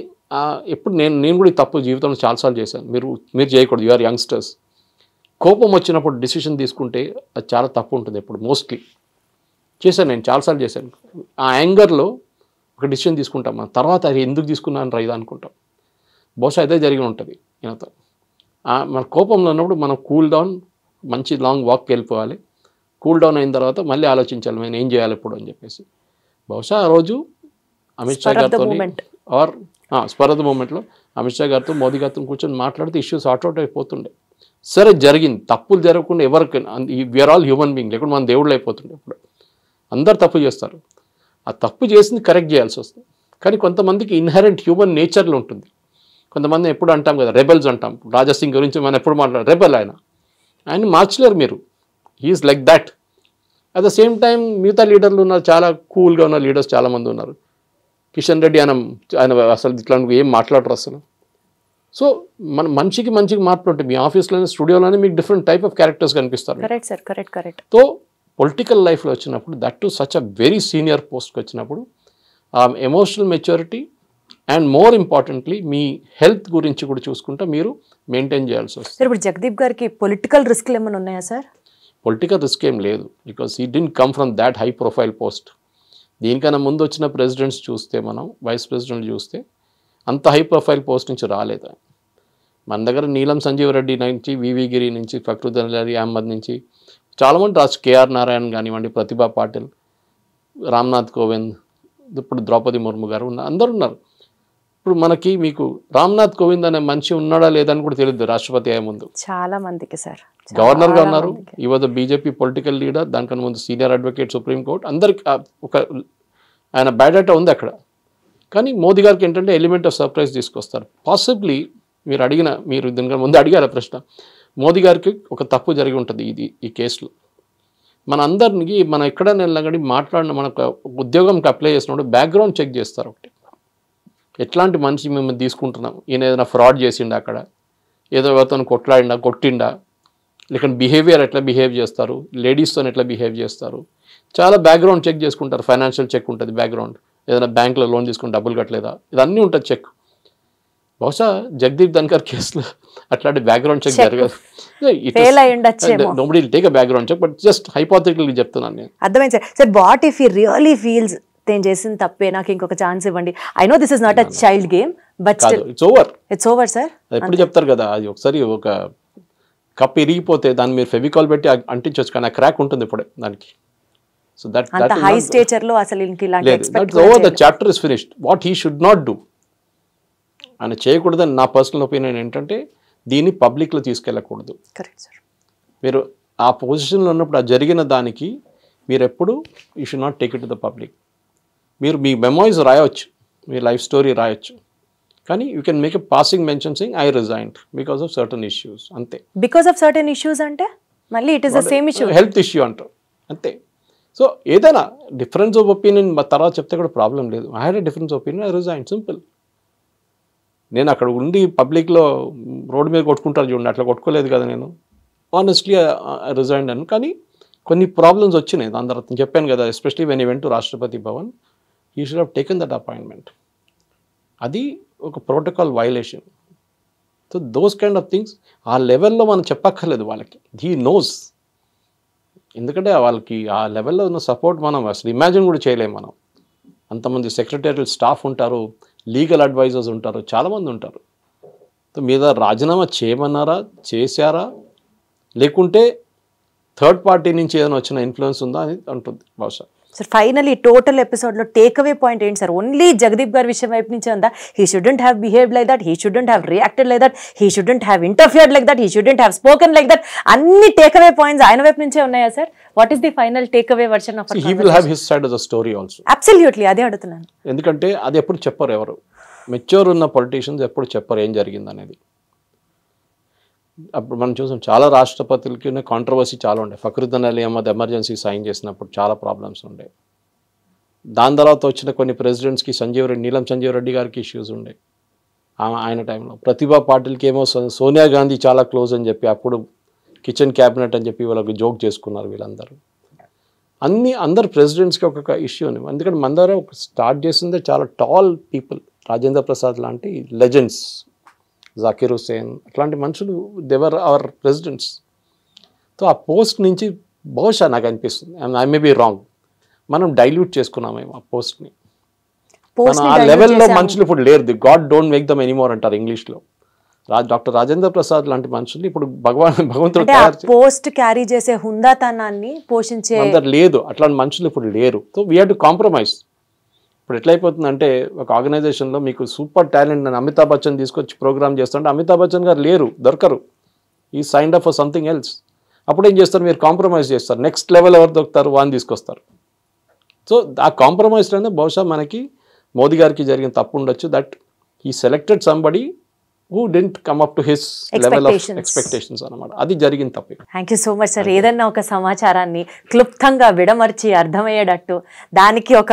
ఎప్పుడు నేను కూడా ఈ తప్పు జీవితంలో చాలాసార్లు చేశాను. మీరు చేయకూడదు, యూఆర్ యంగ్స్టర్స్. కోపం వచ్చినప్పుడు డిసిషన్ తీసుకుంటే అది చాలా తప్పు ఉంటుంది. ఎప్పుడు మోస్ట్లీ చేశాను, నేను చాలాసార్లు చేశాను. ఆ యాంగర్లో ఒక డిసిషన్ తీసుకుంటాం, మనం తర్వాత అది ఎందుకు తీసుకున్నాను రైదా అనుకుంటాం. బహుశా అదే జరిగి ఉంటుంది ఈయనతో. మన కోపంలో ఉన్నప్పుడు మనం కూల్ డౌన్, మంచి లాంగ్ వాక్కి వెళ్ళిపోవాలి. కూల్ డౌన్ అయిన తర్వాత మళ్ళీ ఆలోచించాలి నేను ఏం చేయాలి ఇప్పుడు అని చెప్పేసి. బహుశా ఆ రోజు అమిత్ షా గారితో ఆర్ స్పర్ ఆఫ్ ద మూమెంట్లో అమిత్ షా గారితో మోదీ గారితో కూర్చొని మాట్లాడితే ఇష్యూ సార్ట్అవుట్ అయిపోతుండే. సరే జరిగింది, తప్పులు జరగకుండా ఎవరికి, వీఆర్ ఆల్ హ్యూమన్ బీయింగ్, లేకుండా మన దేవుళ్ళు అయిపోతుండే. ఇప్పుడు అందరు తప్పు చేస్తారు. ఆ తప్పు చేసింది కరెక్ట్ చేయాల్సి వస్తుంది. కానీ కొంతమందికి ఇన్హెరెంట్ హ్యూమన్ నేచర్లో ఉంటుంది. కొంతమంది ఎప్పుడు అంటాం కదా, రెబెల్స్ అంటాం. రాజాసింగ్ గురించి మనం ఎప్పుడు మాట్లాడారు, రెబెల్ ఆయన మార్చలేరు మీరు. He is like that. At the same time మిగతా లీడర్లు ఉన్నారు, చాలా కూల్గా ఉన్న లీడర్స్ చాలామంది ఉన్నారు. కిషన్ రెడ్డి ఆయన అసలు ఇట్లాంటి ఏం మాట్లాడరు అసలు. సో మన మనిషికి మాట్లాడుతుంటే మీ ఆఫీస్లోనే స్టూడియోలోనే మీకు డిఫరెంట్ టైప్ ఆఫ్ క్యారెక్టర్స్ కనిపిస్తారు. Correct sir, correct. So political లైఫ్లో వచ్చినప్పుడు that to such a very senior పోస్ట్కి వచ్చినప్పుడు ఆ emotional maturity and more importantly me health గురించి కూడా చూసుకుంటూ మీరు మెయింటైన్ చేయాల్సి వస్తుంది. ఇప్పుడు జగదీప్ గారికి పొలిటికల్ రిస్క్లు ఏమైనా ఉన్నాయా సార్? పొలిటికల్ రిస్క్ ఏం లేదు, because he didn't come from that high profile post. దీనికన్నా ముందు వచ్చిన ప్రెసిడెంట్స్ చూస్తే, మనం వైస్ ప్రెసిడెంట్ చూస్తే అంత హై ప్రొఫైల్ పోస్ట్ నుంచి రాలేదు. మన దగ్గర నీలం సంజీవ్ రెడ్డి నుంచి, వివి గిరి నుంచి, ఫక్రుద్దీన్ అలీ అహ్మద్ నుంచి చాలామంది రాజు, కేఆర్ నారాయణ కానివ్వండి, ప్రతిభా పాటిల్, రామ్నాథ్ కోవింద్, ఇప్పుడు ద్రౌపది ముర్ము గారు అందరు ఉన్నారు. ఇప్పుడు మీకు రామ్నాథ్ కోవింద్ అనే మనిషి ఉన్నాడా లేదని కూడా తెలియదు రాష్ట్రపతి అయ్యే ముందు. చాలా మందికి సార్ గవర్నర్గా ఉన్నారు. ఈ వాజ్ బీజేపీ పొలిటికల్ లీడర్, దానికన్నా ముందు సీనియర్ అడ్వకేట్ సుప్రీంకోర్టు, అందరికి ఒక ఆయన బయోడేటా ఉంది అక్కడ. కానీ మోదీ గారికి ఏంటంటే ఎలిమెంట్ ఆఫ్ సర్ప్రైజ్ తీసుకొస్తారు. పాసిబ్లీ మీరు దీనికన్నా ముందు అడిగారు ప్రశ్న, మోదీ గారికి ఒక తప్పు జరిగి ఉంటుంది ఈ కేసులో. మనం ఎక్కడైనా వెళ్ళగానే మాట్లాడిన, మనకు ఉద్యోగంకి అప్లై చేసినప్పుడు బ్యాక్గ్రౌండ్ చెక్ చేస్తారు. ఒకటి, ఎట్లాంటి మనిషి మేము తీసుకుంటున్నాం, ఈయన ఏదైనా ఫ్రాడ్ చేసిండా, అక్కడ ఏదో అతను కొట్టిండా, లేకుంటే బిహేవియర్ ఎట్లా బిహేవ్ చేస్తారు, లేడీస్తో ఎట్లా బిహేవ్ చేస్తారు, చాలా బ్యాక్గ్రౌండ్ చెక్ చేసుకుంటారు. ఫైనాన్షియల్ చెక్ ఉంటుంది, బ్యాక్గ్రౌండ్, ఏదైనా బ్యాంకులో లోన్ తీసుకుని డబ్బులు కట్టలేదా, ఇదన్నీ ఉంటుంది చెక్. బహుశా జగదీప్ ధన్కర్ కేసులో అట్లాంటి బ్యాక్గ్రౌండ్ చెక్ జరగదు. Nobody will take a background check, but just hypothetically చెప్తున్నాను నేను. అర్థమైంది sir. What if he really feels నేను చేసిన తప్పే, నాకు ఇంకొక ఛాన్స్ ఇవ్వండి, I know this is not a child game, but it's over sir. ఎప్పుడు చెప్తారు కదా, అది ఒకసారి ఒక కప్ ఇరిగిపోతే దాన్ని మీరు ఫెవికాల్ పెట్టి అంటించవచ్చు, కానీ ఆ క్రాక్ ఉంటుంది ఇప్పుడే దానికి. సో దట్ హై స్టేచర్ లో అసలు the chapter is finished. What he should not do అని చేయకూడదని నా పర్సనల్ ఒపీనియన్ ఏంటంటే, దీన్ని పబ్లిక్లో తీసుకెళ్ళకూడదు. మీరు ఆ పొజిషన్లో ఉన్నప్పుడు ఆ జరిగిన దానికి మీరు ఎప్పుడు you should not take it to the public. మీరు మీ మెమోరీస్ రాయవచ్చు, మీ లైఫ్ స్టోరీ రాయొచ్చు, కానీ you can make a passing mention Singh I resigned because of certain issues, అంతే. బికాస్ ఆఫ్ సర్టన్ ఇష్యూస్ అంటే మళ్ళీ it is the same issue, health issue అంటారు, అంతే. So ఏదైనా డిఫరెన్స్ ఆఫ్ ఒపీనియన్ తర్వాత చెప్తే కూడా ప్రాబ్లం లేదు. I had a difference opinion, I resign, simple. నేను అక్కడ ఉండి పబ్లిక్లో రోడ్డు మీద కొట్టుకుంటారు చూడండి, అట్లా కొట్టుకోలేదు కదా నేను. ఆనెస్ట్లీ రిజైన్ అని. కానీ కొన్ని ప్రాబ్లమ్స్ వచ్చినాయి దాని తర్వాత. చెప్పాను కదా, especially when you went to Rashtrapati Bhavan, you should have taken that appointment. అది ఒక protocol violation. So those kind of things ఆ లెవెల్లో మనం చెప్పక్కర్లేదు వాళ్ళకి, హీ నోస్. ఎందుకంటే వాళ్ళకి ఆ లెవెల్లో ఉన్న సపోర్ట్ మనం అసలు ఇమాజిన్ కూడా చేయలేము. మనం అంతమంది సెక్రటరియల్ స్టాఫ్ ఉంటారు, లీగల్ అడ్వైజర్స్ ఉంటారు, చాలామంది ఉంటారు. మీద రాజీనామా చేయమన్నారా, చేశారా, లేకుంటే థర్డ్ పార్టీ నుంచి ఏదైనా వచ్చిన ఇన్ఫ్లుయెన్స్ ఉందా అని అంటుంది బహుశా. సార్ ఫైనలీ టోటల్ ఎపిసోడ్లో టేక్ అవే పాయింట్ ఏంటి సార్? ఓన్లీ జగదీప్ గారి విషయం వైపు నుంచి ఉందా? He shouldn't have behaved like that, he shouldn't have reacted like that, he shouldn't have interfered like that, he shouldn't have spoken like that, అన్ని take away points ఆయన వైపు నుంచే ఉన్నాయా sir? What is the final take away version of he will have his side of the story also. Absolutely, అదే అడుగుతున్నాను. ఎందుకంటే అది ఎప్పుడు చెప్పరు ఎవరు, మెచ్యూర్ ఉన్న పొలిటీషియన్స్ ఎప్పుడు చెప్పరు ఏం జరిగింది అనేది. అప్పుడు మనం చూసాం చాలా రాష్ట్రపతులకి కాంట్రవర్సీ చాలా ఉండే. ఫక్రుద్దీన్ అలీ అహ్మద్ ఎమర్జెన్సీ సైన్ చేసినప్పుడు చాలా ప్రాబ్లమ్స్ ఉండే. దాని తర్వాత వచ్చిన కొన్ని ప్రెసిడెంట్స్కి నీలం సంజీవ్ రెడ్డి గారికి ఇష్యూస్ ఉండే ఆయన టైంలో. ప్రతిభా పాటిల్కి ఏమో సోనియా గాంధీ చాలా క్లోజ్ అని చెప్పి అప్పుడు కిచెన్ క్యాబినెట్ అని చెప్పి వాళ్ళకి జోక్ చేసుకున్నారు వీళ్ళందరూ. అందరు ప్రెసిడెంట్స్కి ఒక్కొక్క ఇష్యూ ఉంది. ఎందుకంటే మన దగ్గర స్టార్ట్ చేసిందే చాలా టాల్ పీపుల్, రాజేంద్ర ప్రసాద్ లాంటి లెజెండ్స్, జాకిర్ హుసేన్, అట్లాంటి మనుషులు దేవర్ అవర్ ప్రెసిడెంట్స్. సో ఆ పోస్ట్ నుంచి బహుశా నాకు అనిపిస్తుంది, ఐ మే బీ రాంగ్, మనం డైల్యూట్ చేసుకున్నామేమో ఆ పోస్ట్ని. ఆ లెవెల్లో మనుషులు ఇప్పుడు లేరు. The God don't make them anymore అంటారు ఇంగ్లీష్లో. డాక్టర్ రాజేంద్ర ప్రసాద్ లాంటి మనుషులు ఇప్పుడు భగవంతుడు పోస్ట్ క్యారీ చేసే హుందాతనాన్ని పోషించే అందరు లేదు, అట్లాంటి మనుషులు ఇప్పుడు లేరు. So we have to compromise. ఇప్పుడు ఎట్లయిపోతుందంటే ఒక ఆర్గనైజేషన్లో మీకు సూపర్ టాలెంట్ అని అమితాబ్ బచ్చన్ తీసుకొచ్చి ప్రోగ్రామ్ చేస్తుంటే అమితాబ్ బచ్చన్ గారు లేరు, దొరకరు, ఈ signed up for something else. అప్పుడు ఏం చేస్తారు, మీరు కాంప్రమైజ్ చేస్తారు. నెక్స్ట్ లెవెల్ ఎవరు దొరుకుతారు వాని తీసుకొస్తారు. సో ఆ కాంప్రమైజ్ అనేది బహుశా మనకి మోదీ గారికి జరిగిన తప్పు ఉండొచ్చు, that he selected somebody who didn't come up to his level of expectations అన్నమాట. అది జరిగిన తప్పే. Thank you so much sir. ఏదన్నా ఒక సమాచారాన్ని క్లుప్తంగా విడమర్చి అర్థమయ్యేటట్టు దానికి ఒక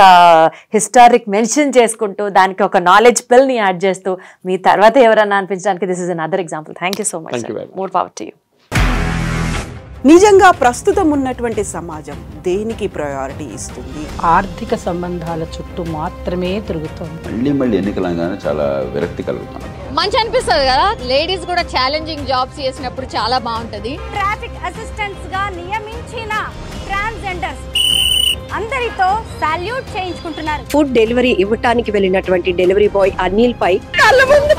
హిస్టారిక్ మెన్షన్ చేసుకుంటూ దానికి ఒక నాలెడ్జ్ పిల్ని యాడ్ చేస్తూ మీ తర్వాత ఎవరన్నా అనిపించడానికి this is another example. Thank you so much. More power to you. నిజంగా ప్రస్తుతం ఉన్నటువంటి సమాజం దేనికి ప్రయారిటీ ఇస్తుంది? ఆర్థిక సంబంధాల చుట్టూ మాత్రమే తిరుగుతుంది. మళ్ళీ ఎన్నికలంగానే చాలా విరక్తి కలుగుతాను. మంచి అనిపిస్తుంది కదా, లేడీస్ కూడా ఛాలెంజింగ్ జాబ్స్ చేసినప్పుడు చాలా బాగుంటది. ట్రాఫిక్ అసిస్టెంట్స్ గా నియమించిన ట్రాన్స్జెండర్స్ అందరితో సాల్యూట్ చేయించుకుంటున్నారు. ఫుడ్ డెలివరీ ఇవ్వటానికి వెళ్ళినటువంటి డెలివరీ బాయ్ అనిల్ పై కళ్ళ ముందు